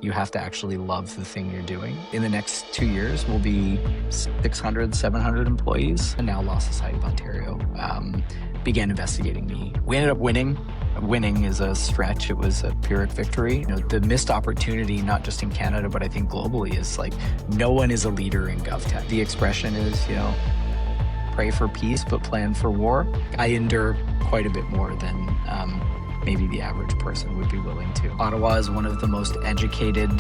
You have to actually love the thing you're doing. In the next 2 years, we'll be 600, 700 employees. And now Law Society of Ontario began investigating me. We ended up winning. Winning is a stretch. It was a Pyrrhic victory. The missed opportunity, not just in Canada, but I think globally, is like no one is a leader in GovTech. The expression is, pray for peace, but plan for war. I endure quite a bit more than maybe the average person would be willing to. Ottawa is one of the most educated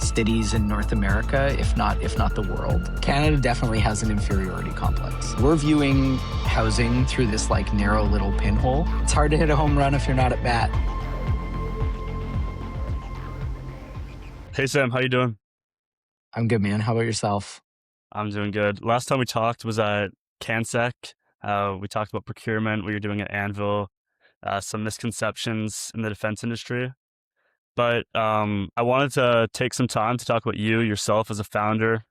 cities in North America, if not the world. Canada definitely has an inferiority complex. We're viewing housing through this narrow little pinhole. It's hard to hit a home run if you're not at bat. Hey Sam, how you doing? I'm good, man. How about yourself? I'm doing good. Last time we talked was at CanSec. We talked about procurement, what you're doing at ANVIL, some misconceptions in the defense industry. But I wanted to take some time to talk about yourself as a founder.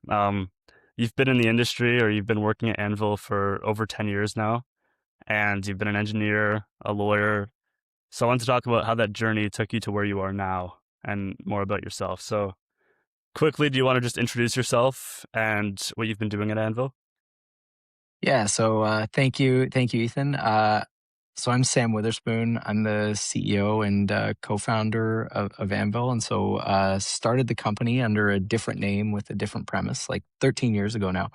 You've been in the industry, or you've been working at ANVIL for over 10 years now, and you've been an engineer, a lawyer. So I wanted to talk about how that journey took you to where you are now and more about yourself. So quickly, do you want to just introduce yourself and what you've been doing at ANVIL? Yeah, so thank you, Ethan. So I'm Sam Witherspoon. I'm the CEO and co-founder of ANVIL, and so started the company under a different name with a different premise, like 13 years ago now.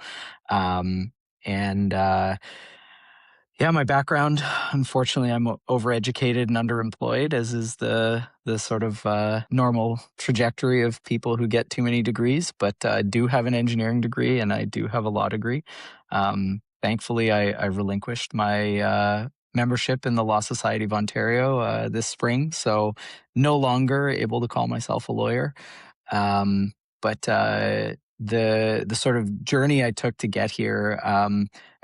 Yeah, my background, unfortunately, I'm overeducated and underemployed, as is the sort of normal trajectory of people who get too many degrees. But I do have an engineering degree, and I do have a law degree. Thankfully, I relinquished my membership in the Law Society of Ontario this spring, so no longer able to call myself a lawyer. But the sort of journey I took to get here,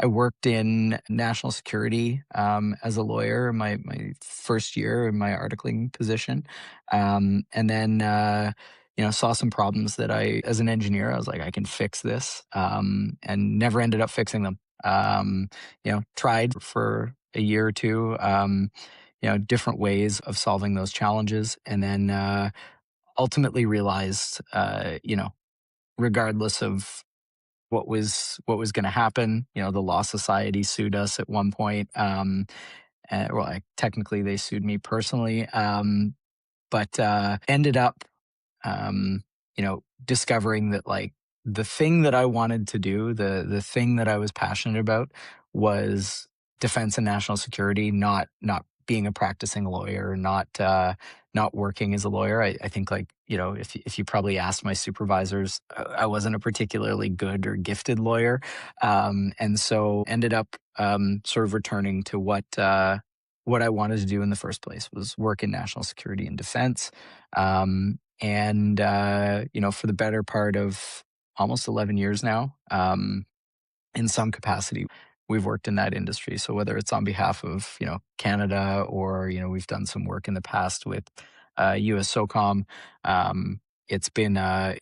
I worked in national security as a lawyer my first year in my articling position, and then saw some problems that as an engineer, I was like, I can fix this, and never ended up fixing them. Tried for a year or two, different ways of solving those challenges, and then ultimately realized, regardless of what was going to happen, the Law Society sued us at one point. Technically, they sued me personally, but ended up, discovering that the thing that I wanted to do, the thing that I was passionate about, was defense and national security, not being a practicing lawyer, not working as a lawyer. I think if you probably asked my supervisors, I wasn't a particularly good or gifted lawyer, and so ended up sort of returning to what I wanted to do in the first place, was work in national security and defense. And for the better part of almost 11 years now, in some capacity, we've worked in that industry. So whether it's on behalf of, Canada, or, we've done some work in the past with US SOCOM, it's been, a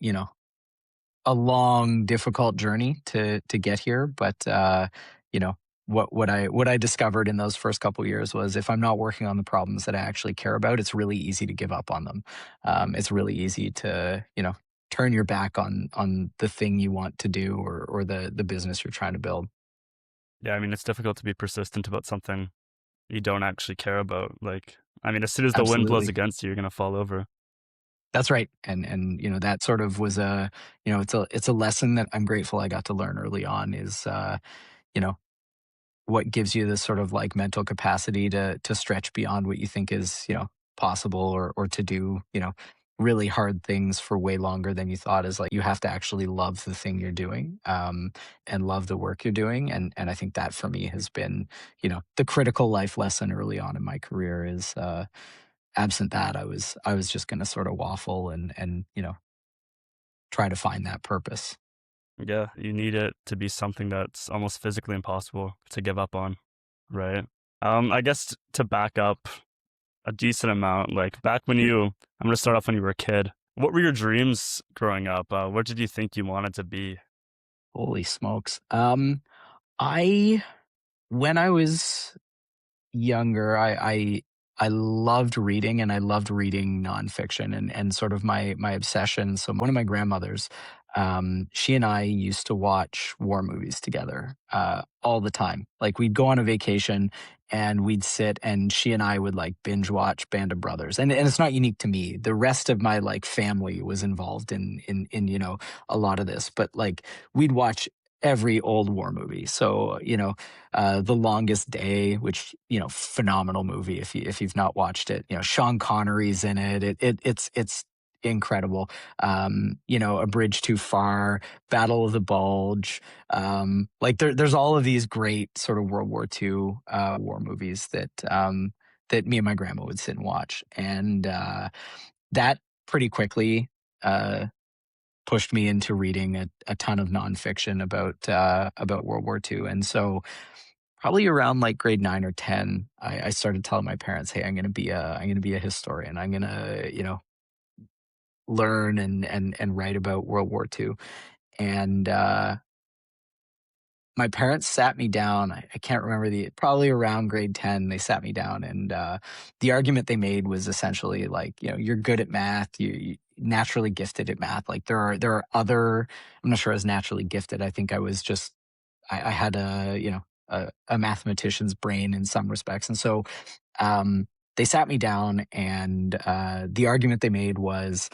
long, difficult journey to get here. But, what I discovered in those first couple of years was, if I'm not working on the problems that I actually care about, it's really easy to give up on them. It's really easy to, turn your back on the thing you want to do, or the business you're trying to build. Yeah, I mean, it's difficult to be persistent about something you don't actually care about. As soon as the wind blows Absolutely. against you, you're going to fall over. That's right. And that sort of was it's a lesson that I'm grateful I got to learn early on, is, what gives you this sort of mental capacity to stretch beyond what you think is, possible, or to do, really hard things for way longer than you thought, is you have to actually love the thing you're doing, and love the work you're doing. And I think that for me has been, the critical life lesson early on in my career, is, absent that, I was just going to sort of waffle and try to find that purpose. Yeah, you need it to be something that's almost physically impossible to give up on, right? I guess to back up a decent amount, I'm going to start off when you were a kid. What were your dreams growing up? What did you think you wanted to be? Holy smokes. When I was younger, I loved reading, and I loved reading nonfiction, and sort of my obsession. So one of my grandmothers, she and I used to watch war movies together all the time. Like we'd go on a vacation and we'd sit, and she and I would like binge watch Band of Brothers. And it's not unique to me. The rest of my like family was involved in a lot of this, but like we'd watch every old war movie. So The Longest Day, which phenomenal movie if you've not watched it. Sean Connery's in it. It's incredible. A Bridge Too Far, Battle of the Bulge. Like there's all of these great sort of World War II war movies that me and my grandma would sit and watch, and that pretty quickly. Pushed me into reading a ton of nonfiction about World War II. And so probably around like grade 9 or 10, I started telling my parents, "Hey, I'm gonna be a historian. I'm gonna learn and write about World War II." And my parents sat me down. I can't remember probably around grade 10, they sat me down, and the argument they made was essentially like, you're good at math, you naturally gifted at math. Like there are other, I'm not sure I was naturally gifted. I think I was just, I had a mathematician's brain in some respects. And so they sat me down, and the argument they made was,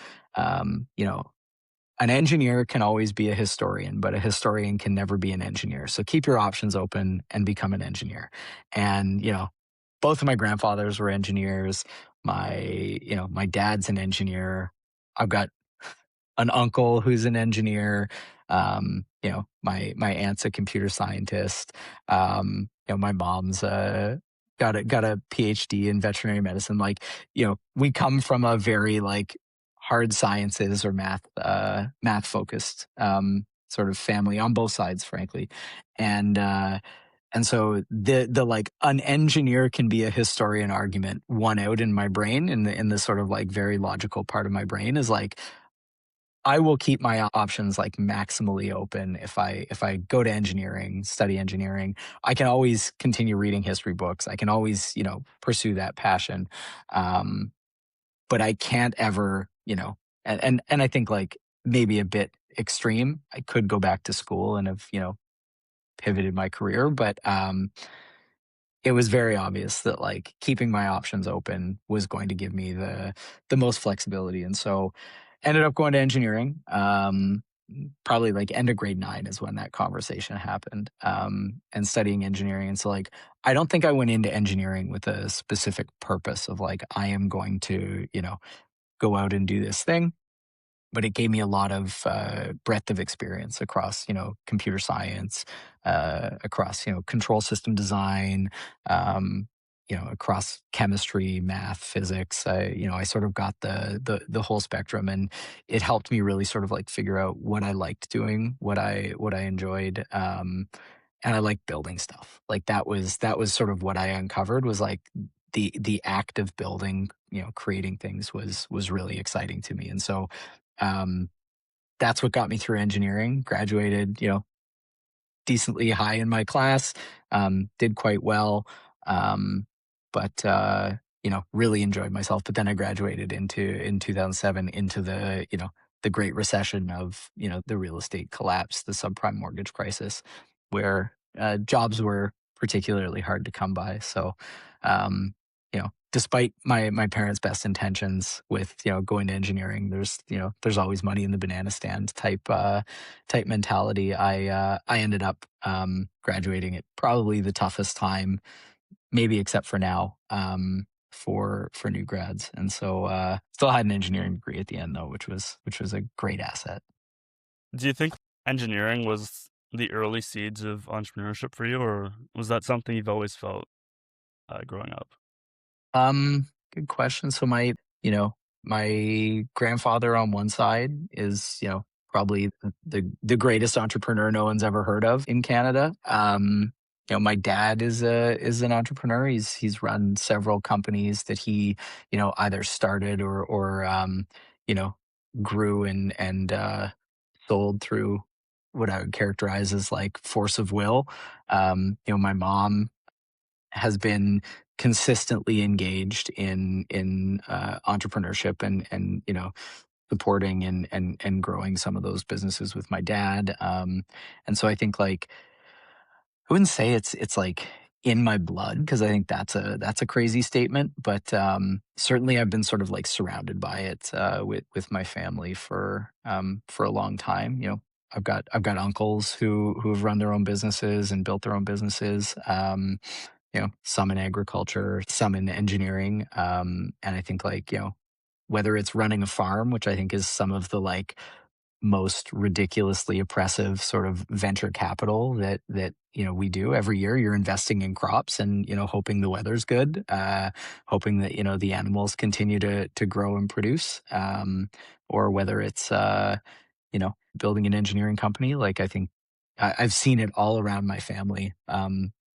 an engineer can always be a historian, but a historian can never be an engineer. So keep your options open and become an engineer. And, both of my grandfathers were engineers. My dad's an engineer. I've got an uncle who's an engineer. My aunt's a computer scientist. My mom's got a PhD in veterinary medicine. Like, we come from a very like hard sciences or math focused sort of family on both sides, frankly. And and so the like an engineer can be a historian argument won out in my brain, in the sort of like very logical part of my brain is like, I will keep my options like maximally open. If I go to engineering, study engineering, I can always continue reading history books. I can always, pursue that passion. Um, but I can't ever, and I think like maybe a bit extreme. I could go back to school and have, pivoted my career, but it was very obvious that like keeping my options open was going to give me the most flexibility. And so ended up going to engineering. Probably like end of grade 9 is when that conversation happened, and studying engineering. And so like I don't think I went into engineering with a specific purpose of like I am going to go out and do this thing, but it gave me a lot of breadth of experience across, computer science, across, control system design, across chemistry, math, physics. I sort of got the whole spectrum, and it helped me really sort of like figure out what I liked doing, what I enjoyed, and I liked building stuff. Like that was sort of what I uncovered was like the act of building, creating things was really exciting to me. And so um, that's what got me through engineering. Graduated, decently high in my class, did quite well, um, but really enjoyed myself. But then I graduated in 2007 into the Great Recession of the real estate collapse, the subprime mortgage crisis, where jobs were particularly hard to come by. So, despite my parents' best intentions with going to engineering, there's always money in the banana stand type mentality. I ended up graduating at probably the toughest time, maybe except for now, for new grads. And so still had an engineering degree at the end though, which was a great asset. Do you think engineering was the early seeds of entrepreneurship for you, or was that something you've always felt growing up? Good question. So my grandfather on one side is, probably the greatest entrepreneur no one's ever heard of in Canada. My dad is an entrepreneur. He's run several companies that he, either started or you know, grew and sold through what I would characterize as like force of will. My mom has been consistently engaged in entrepreneurship and supporting and growing some of those businesses with my dad. And so I think like I wouldn't say it's like in my blood because I think that's a crazy statement, but certainly I've been sort of like surrounded by it with my family for a long time. I've got uncles who have run their own businesses and built their own businesses. Some in agriculture, some in engineering, and I think like whether it's running a farm, which I think is some of the like most ridiculously oppressive sort of venture capital that we do every year. You're investing in crops and hoping the weather's good, hoping that the animals continue to grow and produce, or whether it's building an engineering company. Like I think I've seen it all around my family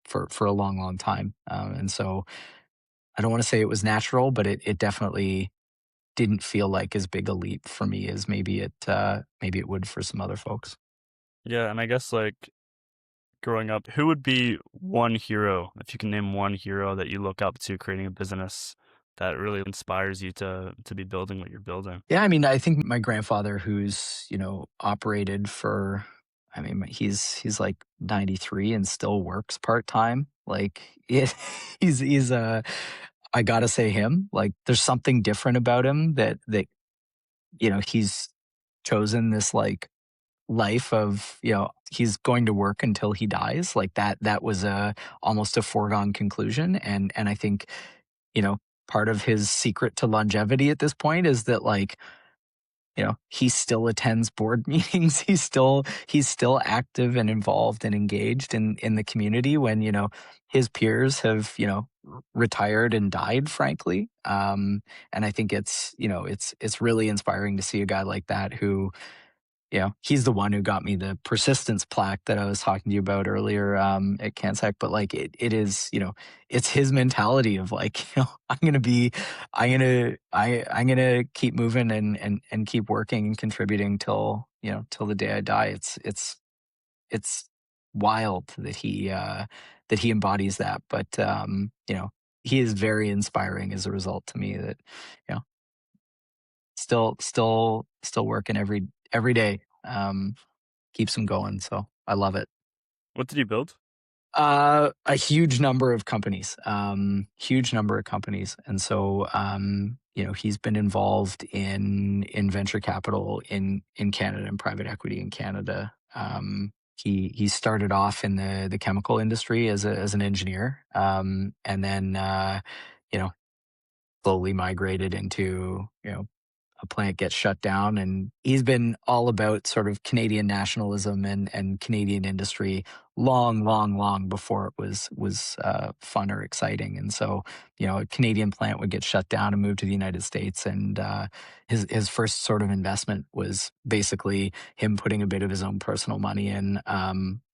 for a long, long time, and so I don't want to say it was natural, but it definitely didn't feel like as big a leap for me as maybe it would for some other folks. Yeah, and I guess like growing up, who would be one hero, if you can name one hero that you look up to creating a business that really inspires you to be building what you're building? Yeah, I mean, I think my grandfather, who's operated for, I mean, he's like 93 and still works part time. Like he's I gotta say him. Like, there's something different about him that he's chosen this like life of he's going to work until he dies. Like that was a almost a foregone conclusion, and I think you know part of his secret to longevity at this point is that like he still attends board meetings. He's still active and involved and engaged in the community when his peers have retired and died, frankly. And I think it's really inspiring to see a guy like that who he's the one who got me the persistence plaque that I was talking to you about earlier at CanSec. But like it is, it's his mentality of like, I'm gonna keep moving and keep working and contributing till the day I die. It's wild that he embodies that. But he is very inspiring as a result to me that you know still working every day. Keeps him going. So I love it. What did you build? A huge number of companies, huge number of companies, and so he's been involved in venture capital in Canada and private equity in Canada. He started off in the chemical industry as an engineer, and then you know slowly migrated into a plant gets shut down, and he's been all about sort of Canadian nationalism and Canadian industry long, long, long before it was fun or exciting. And so, a Canadian plant would get shut down and move to the United States, and his first sort of investment was basically him putting a bit of his own personal money in,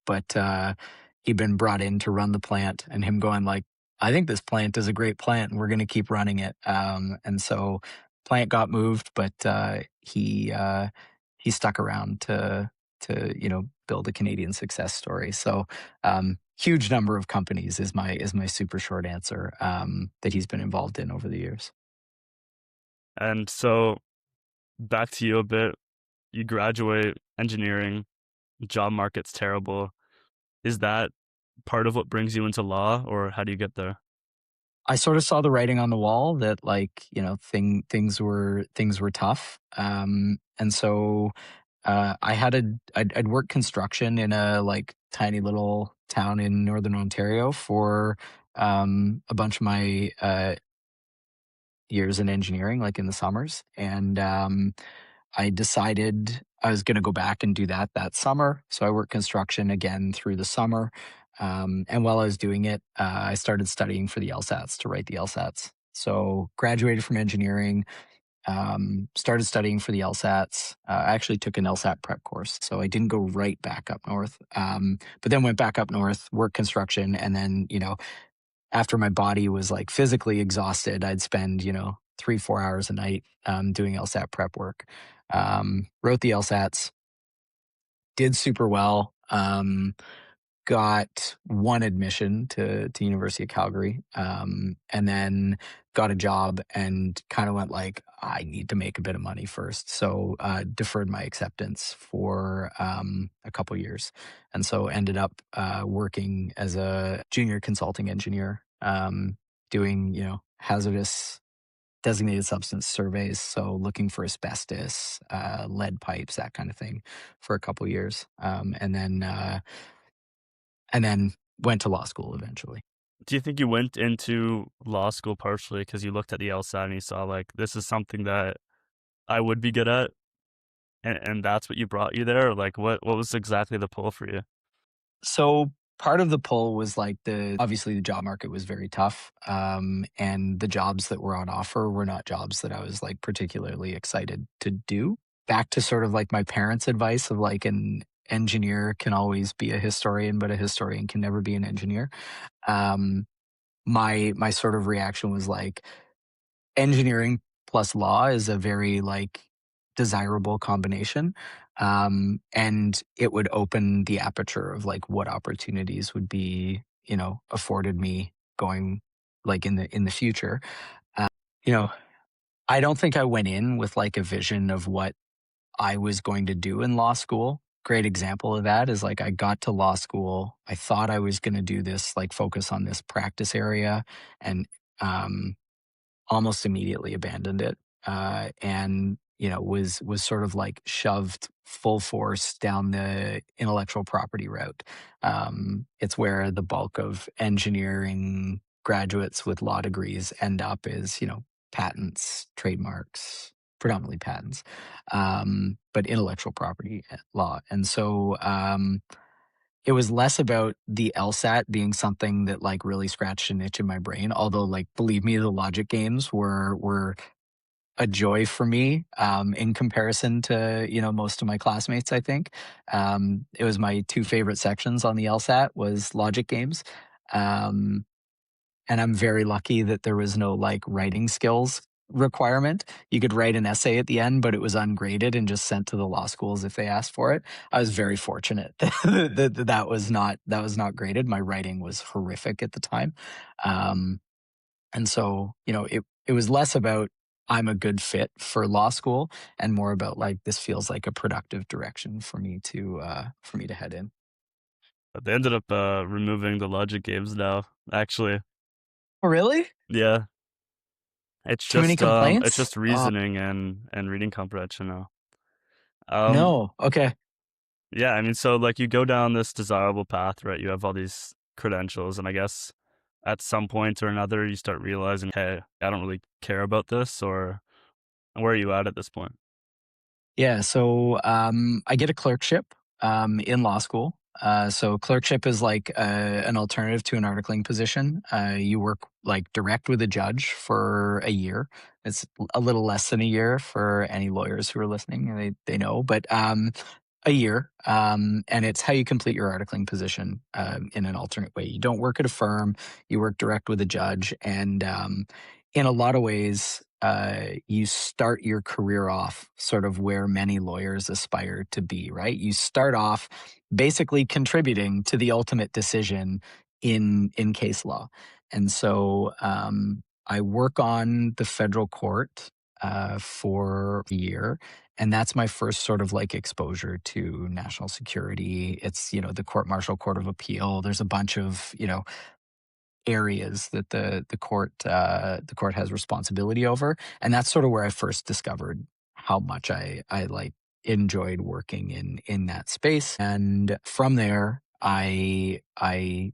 but he'd been brought in to run the plant, and him going like, I think this plant is a great plant and we're going to keep running it. And so plant got moved, but he stuck around to build a Canadian success story. So huge number of companies is my super short answer that he's been involved in over the years. And so back to you a bit. You graduate engineering, job market's terrible. Is that part of what brings you into law, or how do you get there? I sort of saw the writing on the wall that like things were tough, and so I'd worked construction in a like tiny little town in northern Ontario for a bunch of my years in engineering, like in the summers, and I decided I was going to go back and do that summer. So I worked construction again through the summer. And while I was doing it, I started studying for the LSATs to write the LSATs. So graduated from engineering, started studying for the LSATs. I actually took an LSAT prep course. So I didn't go right back up north, but then went back up north, worked construction. And then, after my body was like physically exhausted, I'd spend, 3-4 hours a night doing LSAT prep work. Wrote the LSATs, did super well. got one admission to University of Calgary, and then got a job and kind of went like, I need to make a bit of money first. So deferred my acceptance for a couple years, and so ended up working as a junior consulting engineer, doing hazardous designated substance surveys, so looking for asbestos, lead pipes, that kind of thing, for a couple years, and then went to law school eventually. Do you think you went into law school partially because you looked at the LSAT and you saw like this is something that I would be good at, and that's what you brought you there? Or like what was exactly the pull for you? So part of the pull was like the obviously the job market was very tough, and the jobs that were on offer were not jobs that I was like particularly excited to do. Back to sort of like my parents' advice of like an engineer can always be a historian, but a historian can never be an engineer. Um, my sort of reaction was like engineering plus law is a very like desirable combination, and it would open the aperture of like what opportunities would be afforded me going like in the future. uh, you know I don't think I went in with like a vision of what I was going to do in law school. Great example of that is like I got to law school, I thought I was going to do this, like focus on this practice area, and um almost immediately abandoned it, and was sort of like shoved full force down the intellectual property route. It's where the bulk of engineering graduates with law degrees end up, is patents, trademarks, predominantly patents, but intellectual property law. And so it was less about the LSAT being something that like really scratched an itch in my brain. Although, like, believe me, the logic games were a joy for me, in comparison to most of my classmates. I think it was my two favorite sections on the LSAT was logic games. Um, and I'm very lucky that there was no like writing skills requirement. You could write an essay at the end, but it was ungraded and just sent to the law schools if they asked for it. I was very fortunate that was not graded. My writing was horrific at the time. Um, and so, it was less about I'm a good fit for law school and more about like this feels like a productive direction for me to head in. But they ended up removing the logic games now. Actually, Oh, really? yeah, Too many it's complaints? just Oh, reasoning and reading comprehension now. Um, no. Okay. yeah, I mean, so like you go down this desirable path, right? You have all these credentials, and I guess at some point or another, you start realizing, hey, I don't really care about this, or where are you at this point? Yeah, so I get a clerkship in law school. So clerkship is like an alternative to an articling position. You work like direct with a judge for a year. It's a little less than a year for any lawyers who are listening. They know, but a year, and it's how you complete your articling position in an alternate way. You don't work at a firm; you work direct with a judge, and in a lot of ways, you start your career off sort of where many lawyers aspire to be. Right? You start off basically contributing to the ultimate decision in case law, and so I work on the federal court for a year, and that's my first sort of like exposure to national security. It's the court martial, court of appeal. There's a bunch of areas that the court has responsibility over, and that's sort of where I first discovered how much I like enjoyed working in that space. And from there, I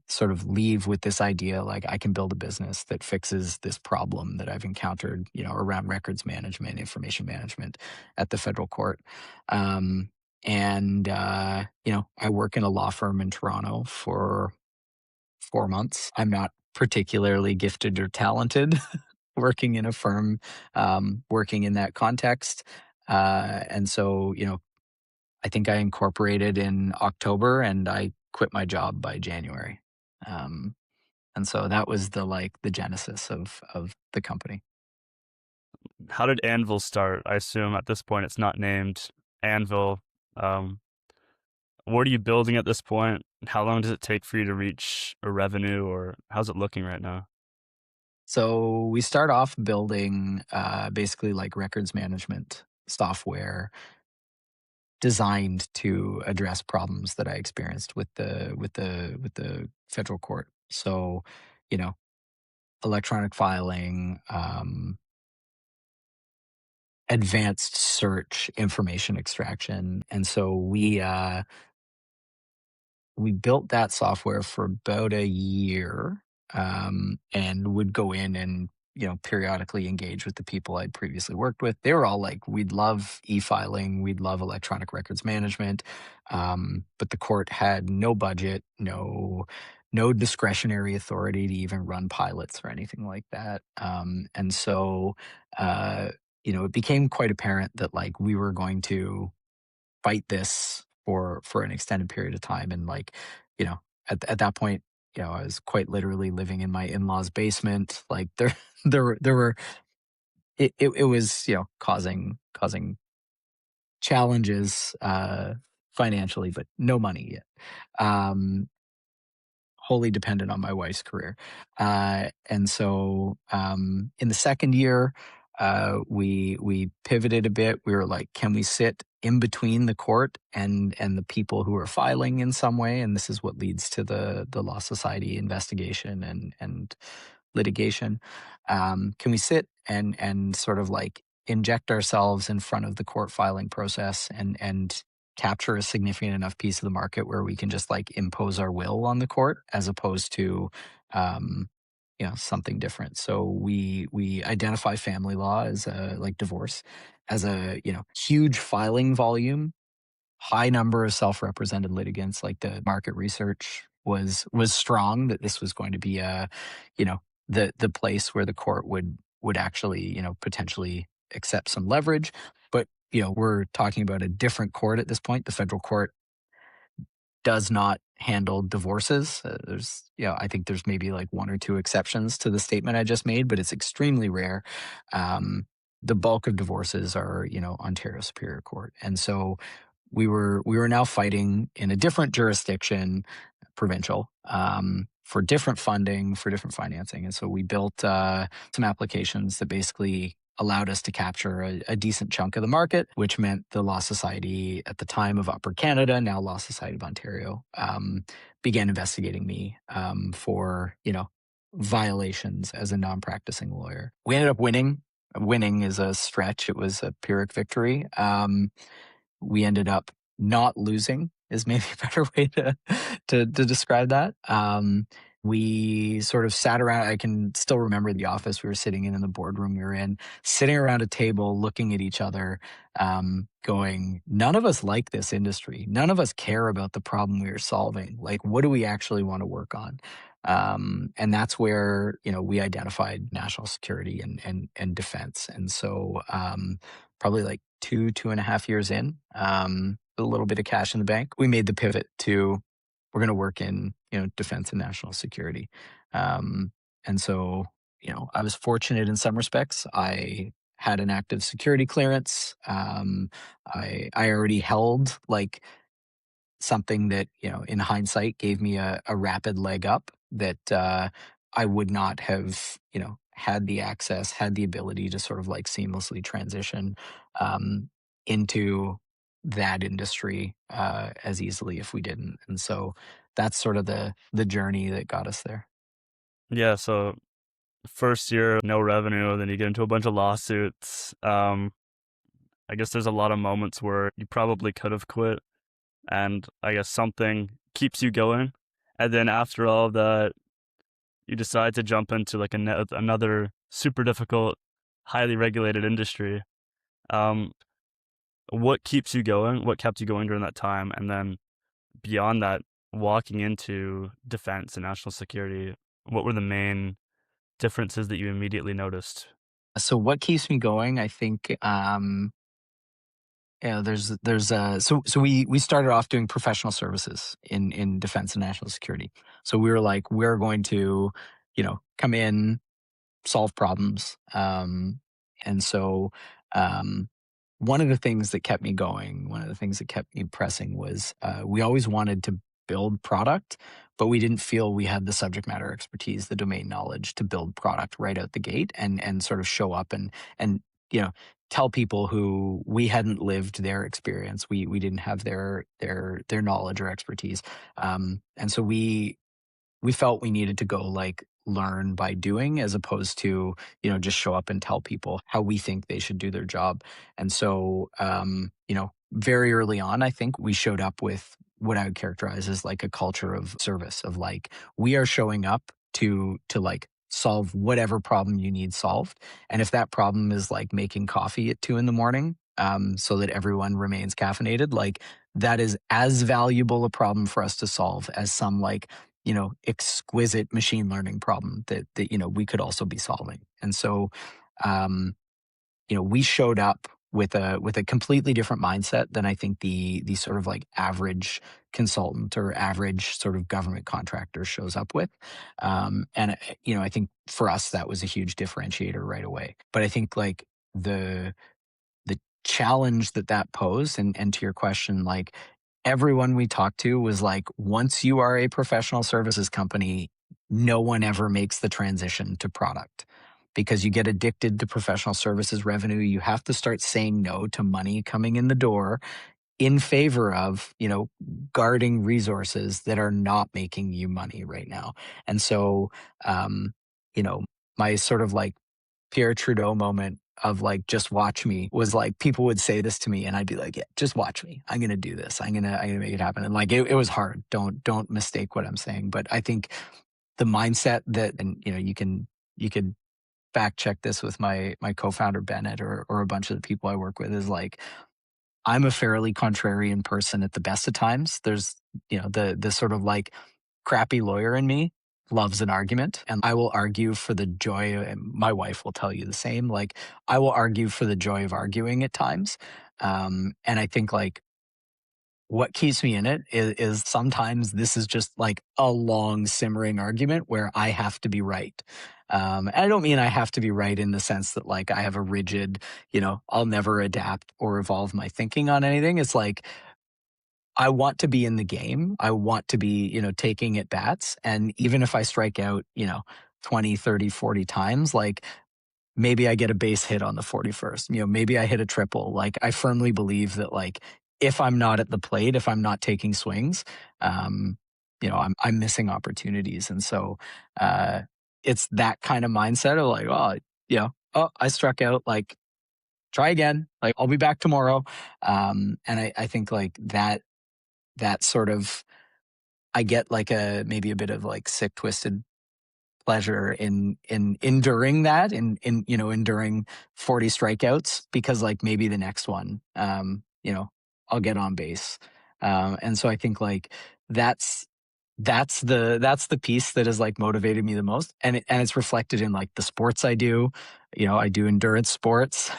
sort of leave with this idea like I can build a business that fixes this problem that I've encountered around records management, information management at the federal court. And I work in a law firm in Toronto for 4 months. I'm not particularly gifted or talented working in a firm, working in that context. And so, I think I incorporated in October and I quit my job by January. Um, and so that was the genesis of the company. How did Anvil start? I assume at this point it's not named Anvil. Um, what are you building at this point? How long does it take for you to reach a revenue, or how's it looking right now? So we start off building basically like records management software designed to address problems that I experienced with the federal court. So, you know, electronic filing, advanced search, information extraction, and so we built that software for about a year, and would go in and, periodically engage with the people I'd previously worked with. They were all like, "We'd love e-filing, we'd love electronic records management," but the court had no budget, no discretionary authority to even run pilots or anything like that. And so, uh, it became quite apparent that like we were going to fight this for an extended period of time. And like, you know, at that point, I was quite literally living in my in-laws' basement. Like there there were it was, causing challenges financially, but no money yet. Um Wholly dependent on my wife's career. And so in the second year, we pivoted a bit. We were like, can we sit in between the court and the people who are filing in some way? And this is what leads to the Law Society investigation and litigation. Can we sit and sort of like inject ourselves in front of the court filing process and capture a significant enough piece of the market where we can just like impose our will on the court as opposed to something different. So we identify family law as a like divorce as a huge filing volume, high number of self-represented litigants. Like the market research was strong that this was going to be a the place where the court would actually potentially accept some leverage. But we're talking about a different court at this point. The federal court does not handle divorces. I think there's maybe like one or two exceptions to the statement I just made, but it's extremely rare. The bulk of divorces are Ontario Superior Court. And so we were now fighting in a different jurisdiction, provincial, for different funding, for different financing. And so we built some applications that basically allowed us to capture a decent chunk of the market, which meant the Law Society at the time of Upper Canada, now Law Society of Ontario, began investigating me for violations as a non-practicing lawyer. We ended up winning. Winning is a stretch. It was a Pyrrhic victory. We ended up not losing is maybe a better way to describe that. We sort of sat around. I can still remember the office we were sitting in the boardroom we were in, sitting around a table, looking at each other, going, none of us like this industry. None of us care about the problem we are solving. Like, what do we actually want to work on? And that's where, we identified national security and defense. And so, probably like 2.5 years in, a little bit of cash in the bank, we made the pivot to we're going to work in defense and national security. And so I was fortunate in some respects. I had an active security clearance. I already held like something that in hindsight gave me a rapid leg up that I would not have had the access, had the ability to sort of like seamlessly transition into that industry as easily if we didn't. And so that's sort of the journey that got us there. Yeah, so first year, no revenue, then you get into a bunch of lawsuits. I guess there's a lot of moments where you probably could have quit, and I guess something keeps you going. And then after all of that, you decide to jump into like another super difficult, highly regulated industry. Um, what keeps you going? What kept you going during that time? And then beyond that, walking into defense and national security, what were the main differences that you immediately noticed? So what keeps me going? I think so we started off doing professional services in defense and national security. So we were like, we're going to come in, solve problems. And so one of the things that kept me going, one of the things that kept me pressing was we always wanted to build product, but we didn't feel we had the subject matter expertise, the domain knowledge to build product right out the gate and sort of show up and you know tell people who we hadn't lived their experience. We didn't have their knowledge or expertise. And so we felt we needed to go like learn by doing as opposed to just show up and tell people how we think they should do their job. And so very early on, I think we showed up with what I would characterize as like a culture of service, of like we are showing up to like solve whatever problem you need solved. And if that problem is like making coffee at 2 a.m, so that everyone remains caffeinated, like that is as valuable a problem for us to solve as some like exquisite machine learning problem that we could also be solving. And so, um, we showed up with a completely different mindset than I think the sort of like average consultant or average sort of government contractor shows up with. And I think for us that was a huge differentiator right away. But I think like the challenge that posed, and to your question, like everyone we talked to was like, once you are a professional services company, no one ever makes the transition to product because you get addicted to professional services revenue. You have to start saying no to money coming in the door in favor of, guarding resources that are not making you money right now. And so, um, my sort of like Pierre Trudeau moment of like, just watch me, was like, people would say this to me and I'd be like, yeah, just watch me. I'm going to do this. I'm going to make it happen. And like, it was hard. Don't mistake what I'm saying. But I think the mindset that, and you can fact check this with my co-founder, Bennett, or a bunch of the people I work with, is like, I'm a fairly contrarian person at the best of times. There's, the sort of like crappy lawyer in me loves an argument, and I will argue for the joy, and my wife will tell you the same. Like, I will argue for the joy of arguing at times. And I think like what keeps me in it is sometimes this is just like a long simmering argument where I have to be right. And I don't mean I have to be right in the sense that like I have a rigid, I'll never adapt or evolve my thinking on anything. It's like, I want to be in the game. I want to be, taking at bats. And even if I strike out, 20, 30, 40 times, like maybe I get a base hit on the 41st. Maybe I hit a triple. Like I firmly believe that like if I'm not at the plate, if I'm not taking swings, um, I'm missing opportunities. And so it's that kind of mindset of like, oh, I struck out, like try again. Like I'll be back tomorrow. And I think like that sort of, I get like maybe a bit of like sick, twisted pleasure in enduring that, in enduring 40 strikeouts, because like maybe the next one, I'll get on base. And so I think like that's that's the piece that has like motivated me the most, and it's reflected in like the sports I do. I do endurance sports,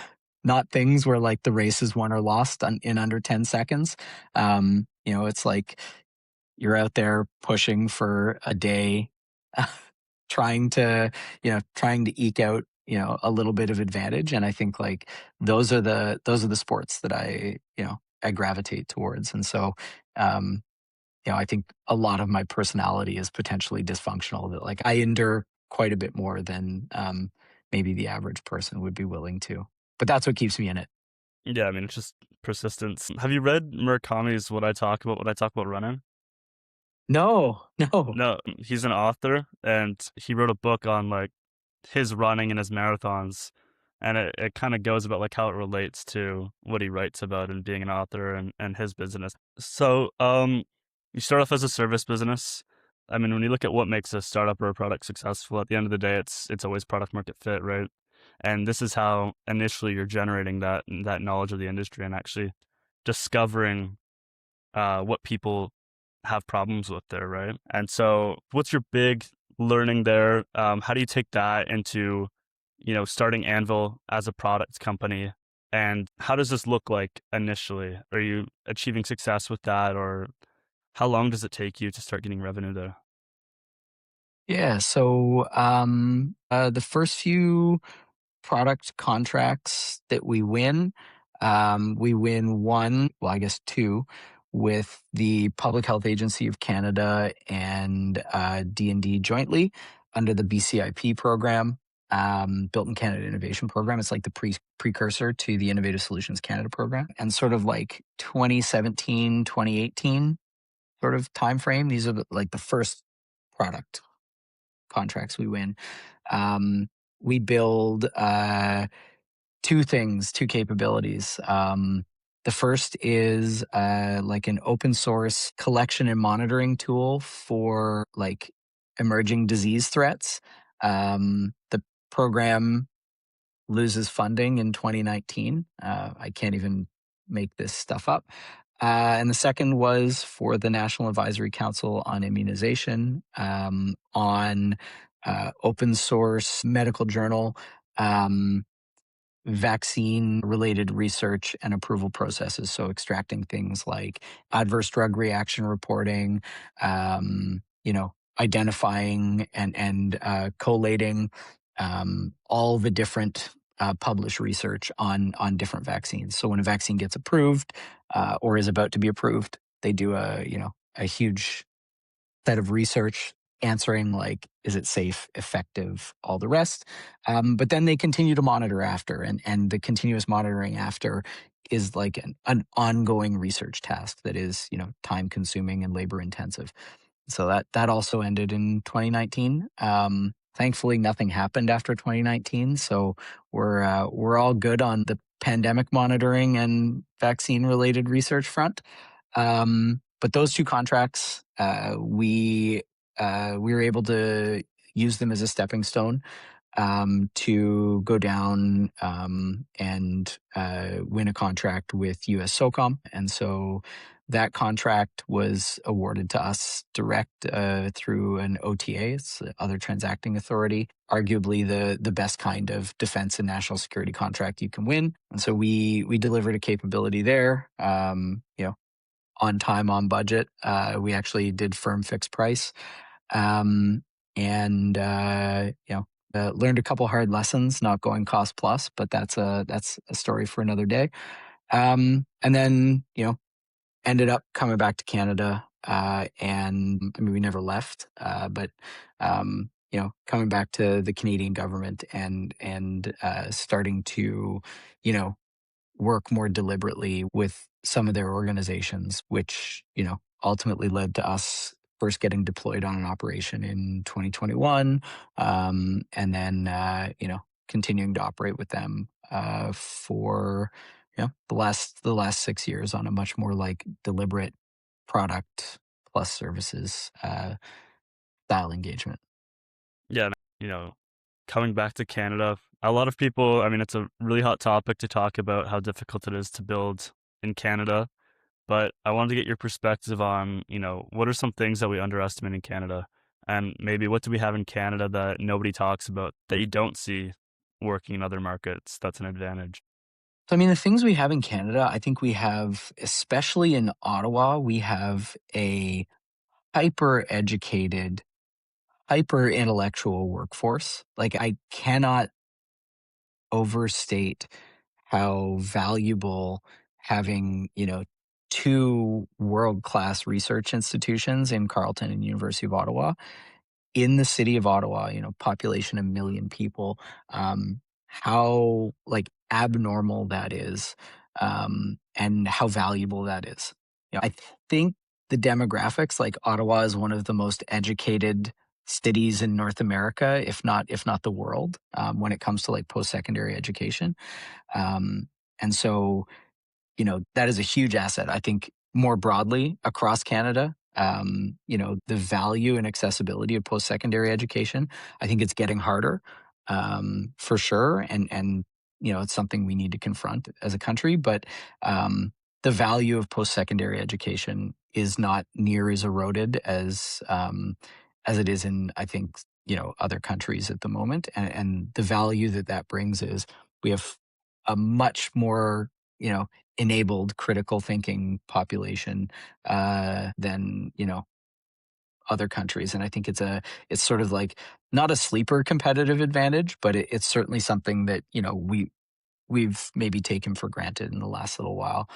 not things where like the race is won or lost in under 10 seconds. It's like you're out there pushing for a day, trying to eke out, a little bit of advantage. And I think like those are the sports that I gravitate towards. And so, I think a lot of my personality is potentially dysfunctional, that like I endure quite a bit more than, maybe the average person would be willing to. But that's what keeps me in it. Yeah, I mean, it's just persistence. Have you read Murakami's What I Talk About, What I Talk About Running? No, no. No, he's an author, and he wrote a book on like his running and his marathons, and it kind of goes about like how it relates to what he writes about and being an author and his business. So, you start off as a service business. I mean, when you look at what makes a startup or a product successful, at the end of the day, it's always product market fit, right? And this is how initially you're generating that knowledge of the industry and actually discovering what people have problems with there, right? And so, what's your big learning there? How do you take that into, starting Anvil as a product company? And how does this look like initially? Are you achieving success with that, or how long does it take you to start getting revenue there? Yeah. So the first few product contracts that we win one, well, I guess two. with the Public Health Agency of Canada and DND jointly under the BCIP program, Built in Canada Innovation Program. It's like the precursor to the Innovative Solutions Canada program. And sort of like 2017, 2018 sort of time frame, these are like the first product contracts we win. We build two things, two capabilities. The first is like an open source collection and monitoring tool for like emerging disease threats. The program loses funding in 2019. I can't even make this stuff up. And the second was for the National Advisory Council on Immunization, on open source medical journal, vaccine related research and approval processes. So extracting things like adverse drug reaction reporting, identifying and collating all the different published research on different vaccines. So when a vaccine gets approved or is about to be approved, they do a huge set of research answering like, is it safe, effective, all the rest. But then they continue to monitor after, and the continuous monitoring after is like an ongoing research task that is, time consuming and labor intensive. So that also ended in 2019. Thankfully, nothing happened after 2019. So we're all good on the pandemic monitoring and vaccine related research front. But those two contracts, we were able to use them as a stepping stone to go down and win a contract with US SOCOM. And so that contract was awarded to us direct through an OTA, it's the Other Transacting Authority, arguably the best kind of defense and national security contract you can win. And so we delivered a capability there, on time, on budget. We actually did firm fixed price. And learned a couple hard lessons, not going cost plus, but that's a story for another day. And then ended up coming back to Canada, and I mean we never left, but coming back to the Canadian government and starting to work more deliberately with some of their organizations, which ultimately led to us first getting deployed on an operation in 2021, and then continuing to operate with them for the last 6 years on a much more like deliberate product plus services style engagement. Yeah, coming back to Canada, a lot of people, I mean, it's a really hot topic to talk about how difficult it is to build in Canada. But I wanted to get your perspective on, what are some things that we underestimate in Canada? And maybe what do we have in Canada that nobody talks about that you don't see working in other markets that's an advantage? So, I mean, the things we have in Canada, I think we have, especially in Ottawa, we have a hyper educated, hyper intellectual workforce. Like, I cannot overstate how valuable having, two world-class research institutions in Carleton and University of Ottawa in the city of Ottawa, population 1 million people, how like abnormal that is, and how valuable that is. I think the demographics, like Ottawa is one of the most educated cities in North America, if not the world, when it comes to like post-secondary education. And so that is a huge asset. I think more broadly across Canada, the value and accessibility of post-secondary education, I think it's getting harder, for sure. And it's something we need to confront as a country, but, the value of post-secondary education is not near as eroded as it is in, I think, other countries at the moment. And the value that brings is we have a much more, enabled critical thinking population than other countries. And I think it's sort of like not a sleeper competitive advantage, but it's certainly something that we we've maybe taken for granted in the last little while.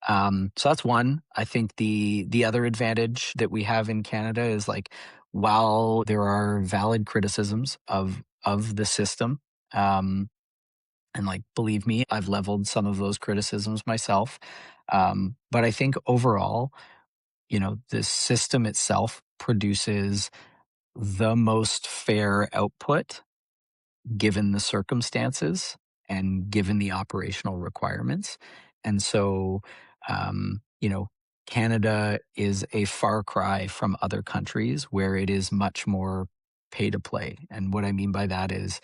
So that's one. I think the other advantage that we have in Canada is like, while there are valid criticisms of the system, um, and like, believe me, I've leveled some of those criticisms myself. But I think overall, the system itself produces the most fair output given the circumstances and given the operational requirements. And so, Canada is a far cry from other countries where it is much more pay to play. And what I mean by that is,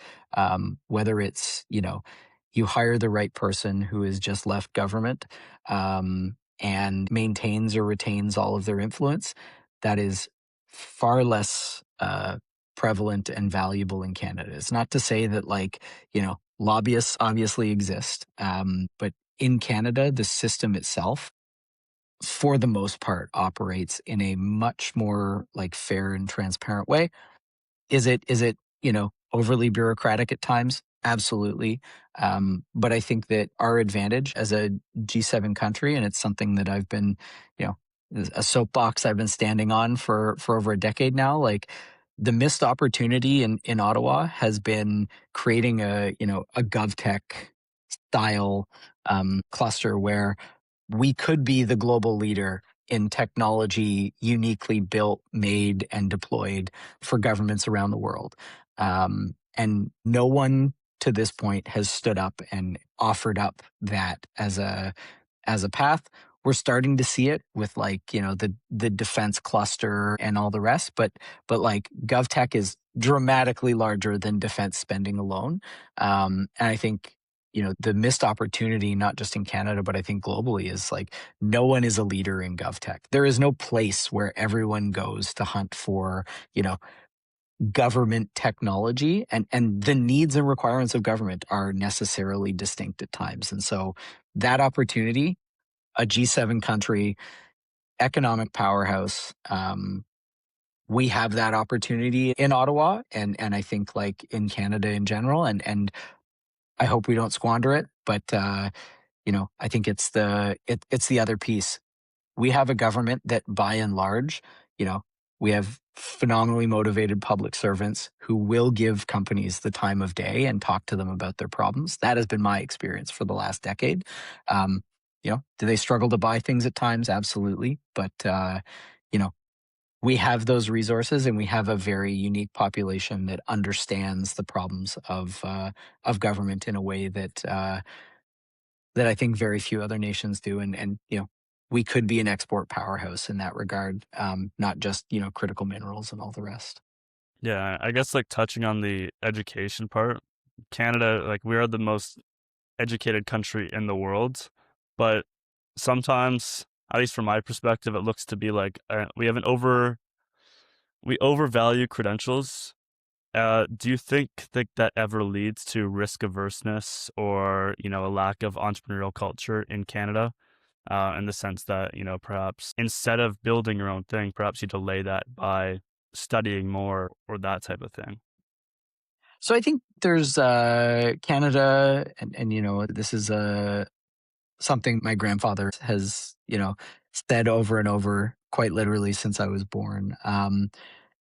whether it's, you hire the right person who has just left government, and maintains or retains all of their influence, that is far less prevalent and valuable in Canada. It's not to say that, like, lobbyists obviously exist, but in Canada, the system itself, for the most part, operates in a much more like fair and transparent way. Is it, overly bureaucratic at times? Absolutely. But I think that our advantage as a G7 country, and it's something that I've been, you know, a soapbox I've been standing on for over a decade now, like, the missed opportunity in Ottawa has been creating a GovTech style cluster where we could be the global leader in technology uniquely built, made, and deployed for governments around the world. And no one to this point has stood up and offered up that as a path. We're starting to see it with, like, the defense cluster and all the rest, but like, GovTech is dramatically larger than defense spending alone. And I think, the missed opportunity, not just in Canada, but I think globally, is like, no one is a leader in GovTech. There is no place where everyone goes to hunt for, government technology, and the needs and requirements of government are necessarily distinct at times. And so that opportunity, a G7 country, economic powerhouse, we have that opportunity in Ottawa, and I think, like, in Canada in general, and I hope we don't squander it. But I think it's the other piece. We have a government that, by and large, you know, we have phenomenally motivated public servants who will give companies the time of day and talk to them about their problems. That has been my experience for the last decade. Do they struggle to buy things at times? Absolutely. But, you know, we have those resources, and we have a very unique population that understands the problems of government in a way that I think very few other nations do. And we could be an export powerhouse in that regard, not just, critical minerals and all the rest. Yeah, I guess like touching on the education part, Canada, like we are the most educated country in the world, but sometimes, at least from my perspective, it looks to be like we overvalue credentials. Do you think that ever leads to risk averseness or a lack of entrepreneurial culture in Canada? In the sense that perhaps instead of building your own thing, perhaps you delay that by studying more or that type of thing. So I think there's Canada, and this is something my grandfather has said over and over, quite literally, since I was born.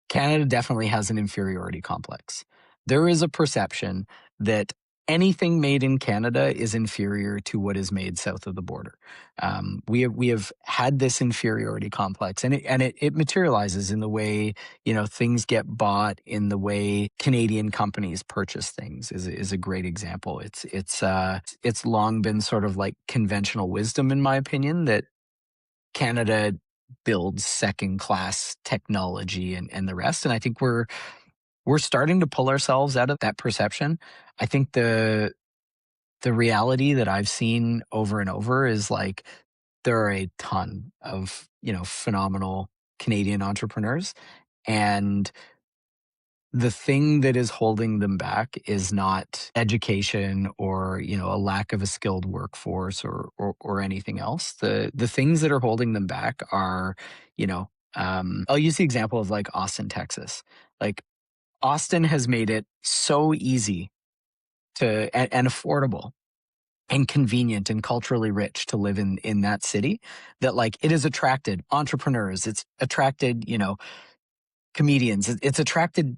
Canada definitely has an inferiority complex. There is a perception that anything made in Canada is inferior to what is made south of the border. We have had this inferiority complex, and it materializes in the way things get bought, in the way Canadian companies purchase things. Is a great example. It's long been sort of like conventional wisdom, in my opinion, that Canada builds second class technology and the rest. And I think we're starting to pull ourselves out of that perception. I think the reality that I've seen over and over is, like, there are a ton of, phenomenal Canadian entrepreneurs, and the thing that is holding them back is not education or a lack of a skilled workforce or anything else. The things that are holding them back are, I'll use the example of, like, Austin, Texas. Like, Austin has made it so easy and affordable and convenient and culturally rich to live in that city, that like it has attracted entrepreneurs, it's attracted, comedians, it's attracted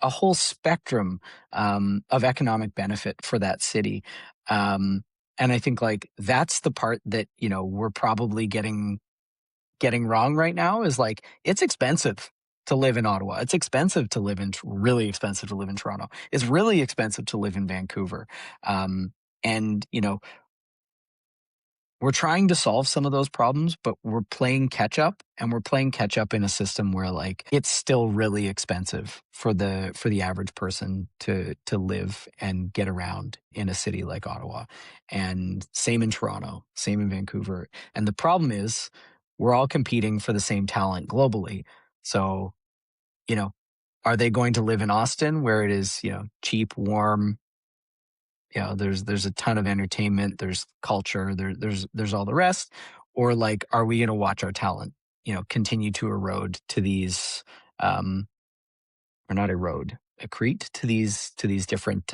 a whole spectrum of economic benefit for that city. And I think like that's the part that, we're probably getting wrong right now, is like it's expensive to live in Ottawa. It's expensive to live in really expensive to live in Toronto. It's really expensive to live in Vancouver. And we're trying to solve some of those problems, but we're playing catch up, and we're playing catch up in a system where like it's still really expensive for the average person to live and get around in a city like Ottawa. And same in Toronto, same in Vancouver. And the problem is we're all competing for the same talent globally. So, are they going to live in Austin where it is, cheap, warm, there's a ton of entertainment, there's culture, there's all the rest? Or like, are we going to watch our talent, continue to erode to these, or not erode, accrete to these different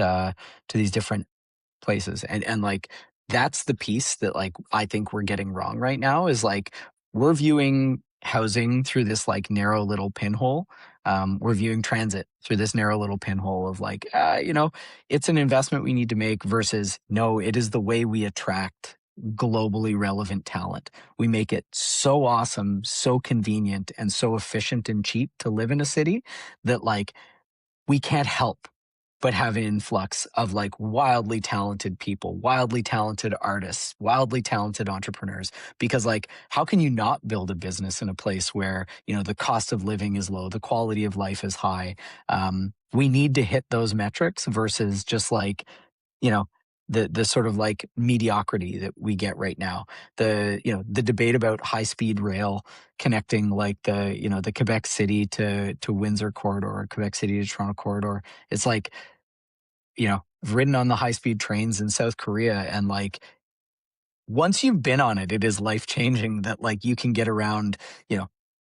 places? And like, that's the piece that like I think we're getting wrong right now, is like we're viewing housing through this like narrow little pinhole. We're viewing transit through this narrow little pinhole of like, it's an investment we need to make, versus no, it is the way we attract globally relevant talent. We make it so awesome, so convenient, and so efficient and cheap to live in a city that like we can't help but have an influx of like wildly talented people, wildly talented artists, wildly talented entrepreneurs. Because like, how can you not build a business in a place where, the cost of living is low, the quality of life is high? We need to hit those metrics versus just like, you know, the sort of like mediocrity that we get right now. The debate about high speed rail connecting like the Quebec City to Windsor corridor, or Quebec City to Toronto corridor. It's like, I've ridden on the high speed trains in South Korea, and like once you've been on it, it is life changing that like you can get around,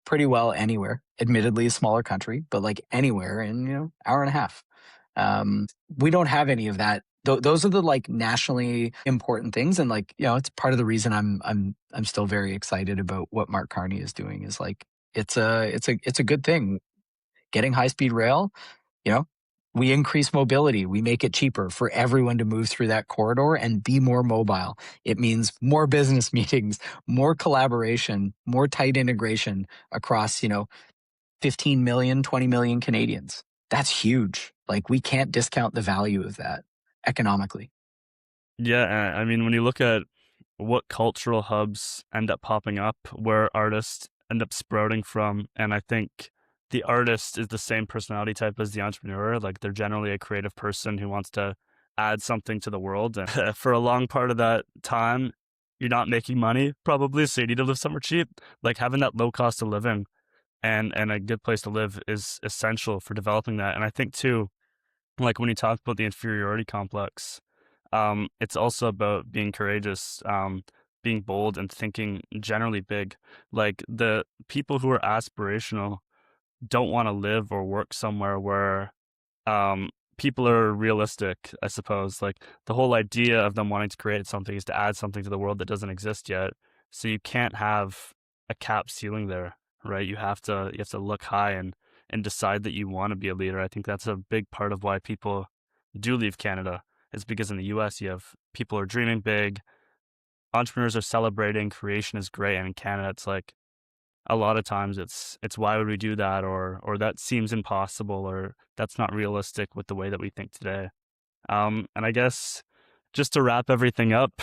pretty well anywhere. Admittedly, a smaller country, but like anywhere in, hour and a half. We don't have any of that. Those are the like nationally important things, and like, it's part of the reason I'm still very excited about what Mark Carney is doing. Is like it's a good thing. Getting high speed rail, you know, we increase mobility. We make it cheaper for everyone to move through that corridor and be more mobile. It means more business meetings, more collaboration, more tight integration across, 15 million, 20 million Canadians. That's huge. Like, we can't discount the value of that economically. Yeah, I mean, when you look at what cultural hubs end up popping up, where artists end up sprouting from, and I think the artist is the same personality type as the entrepreneur. Like, they're generally a creative person who wants to add something to the world. And for a long part of that time, you're not making money, probably, so you need to live somewhere cheap. Like, having that low cost of living and a good place to live is essential for developing that. And I think too, like when you talk about the inferiority complex, it's also about being courageous, being bold, and thinking generally big. Like, the people who are aspirational don't want to live or work somewhere where um, people are realistic, I suppose. Like, the whole idea of them wanting to create something is to add something to the world that doesn't exist yet. So you can't have a cap ceiling there, right? You have to look high and decide that you want to be a leader. I think that's a big part of why people do leave Canada. Is because in the US you have people are dreaming big, entrepreneurs are celebrating, creation is great, and in Canada it's like a lot of times it's why would we do that, or that seems impossible, or that's not realistic with the way that we think today. And I guess just to wrap everything up,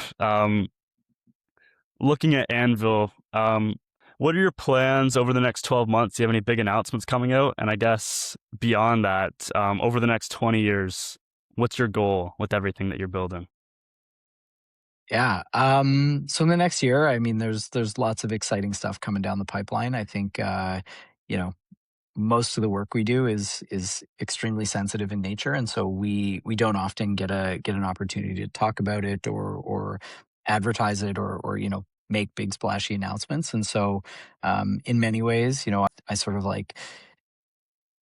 looking at Anvil, what are your plans over the next 12 months? Do you have any big announcements coming out? And I guess beyond that, over the next 20 years, what's your goal with everything that you're building? Yeah. So in the next year, I mean, there's lots of exciting stuff coming down the pipeline. I think, you know, most of the work we do is extremely sensitive in nature, and so we don't often get an opportunity to talk about it, or advertise it, or make big splashy announcements. And so, in many ways, I sort of like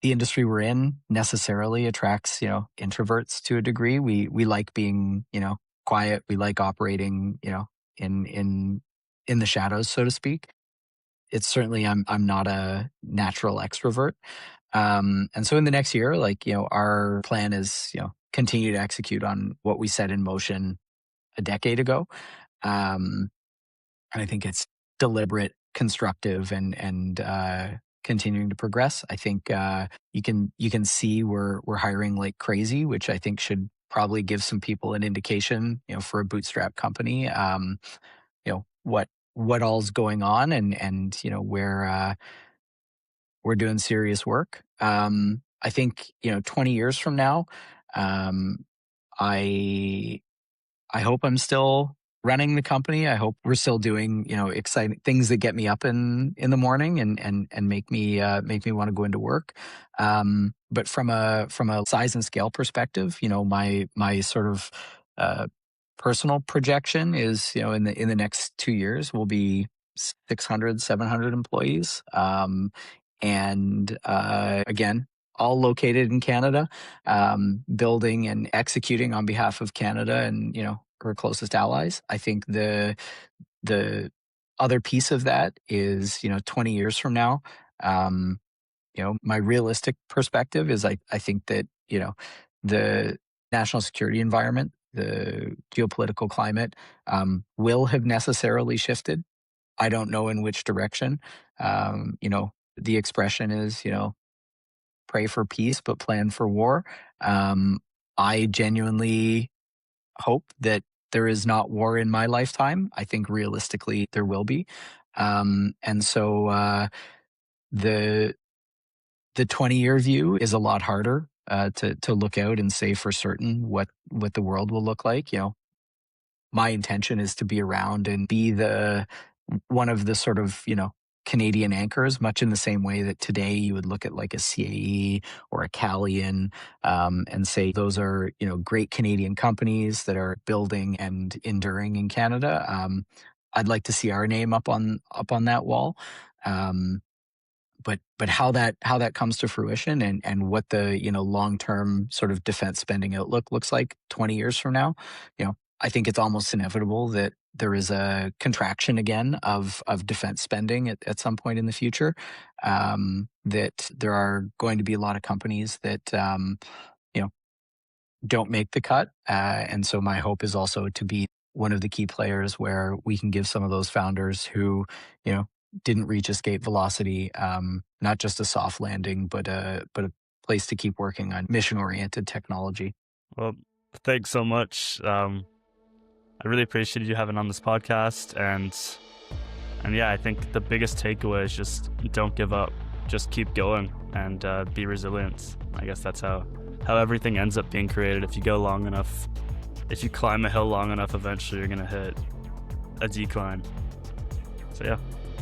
the industry we're in necessarily attracts, introverts to a degree. We like being, quiet. We like operating, in the shadows, so to speak. It's certainly I'm not a natural extrovert. And so in the next year, our plan is, continue to execute on what we set in motion a decade ago. Um, and I think it's deliberate, constructive, and continuing to progress. I think you can see we're hiring like crazy, which I think should probably give some people an indication, for a bootstrap company, what all's going on, and where we're doing serious work. I think 20 years from now, um, I I hope I'm still running the company. I hope we're still doing, exciting things that get me up in the morning and make me want to go into work. But from a size and scale perspective, my sort of uh, personal projection is, in the next 2 years, we'll be 600, 700 employees. And again, all located in Canada, building and executing on behalf of Canada and, our closest allies. I think the other piece of that is, 20 years from now, um, my realistic perspective is I think that, the national security environment, the geopolitical climate, will have necessarily shifted. I don't know in which direction. The expression is, pray for peace, but plan for war. I genuinely hope that there is not war in my lifetime. I think realistically there will be. And so the the 20-year view is a lot harder to look out and say for certain what the world will look like. My intention is to be around and be the one of the sort of, Canadian anchors, much in the same way that today you would look at like a CAE or a Calian, and say those are, great Canadian companies that are building and enduring in Canada. I'd like to see our name up on that wall. But how that comes to fruition, and what the, long-term sort of defense spending outlook looks like 20 years from now, I think it's almost inevitable that there is a contraction again of defense spending at some point in the future. That there are going to be a lot of companies that you know don't make the cut, and so my hope is also to be one of the key players where we can give some of those founders who didn't reach escape velocity, not just a soft landing, but a place to keep working on mission-oriented technology. Well, thanks so much. I really appreciated you having on this podcast, and yeah, I think the biggest takeaway is just don't give up, just keep going, and be resilient. I guess that's how everything ends up being created. If you go long enough, if you climb a hill long enough, eventually you're gonna hit a decline. So yeah,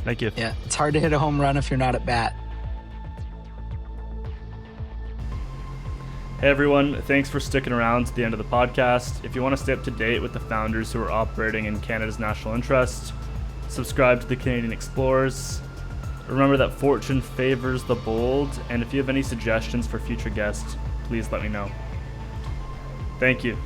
thank you. Yeah, it's hard to hit a home run if you're not at bat. Hey everyone, thanks for sticking around to the end of the podcast. If you want to stay up to date with the founders who are operating in Canada's national interest, subscribe to the Canadian Explorers. Remember that fortune favors the bold, and if you have any suggestions for future guests, please let me know. Thank you.